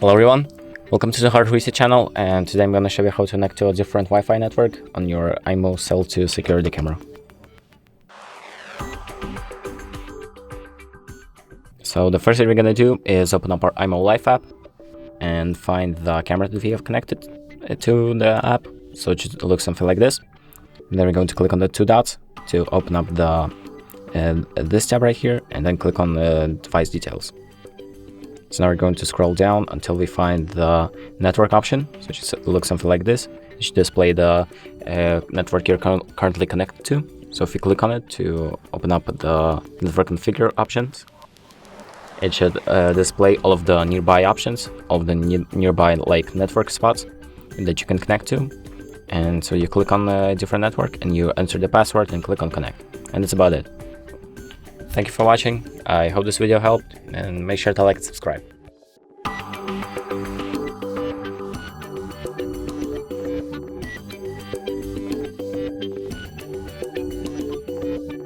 Hello everyone, welcome to the HardReset channel, and today I'm going to show you how to connect to a different Wi-Fi network on your IMOU Cell to security camera. So the first thing we're going to do is open up our IMOU Live app and find the camera that we have connected to the app. So it should look something like this. And then we're going to click on the two dots to open up the this tab right here, and then click on the device details. So now we're going to scroll down until we find the network option. So it should look something like this. It should display the network you're currently connected to. So if you click on it to open up the network configure options, it should display all of the nearby options, all of the nearby network spots that you can connect to. And so you click on a different network and you enter the password and click on connect. And that's about it. Thank you for watching. I hope this video helped, and make sure to like and subscribe.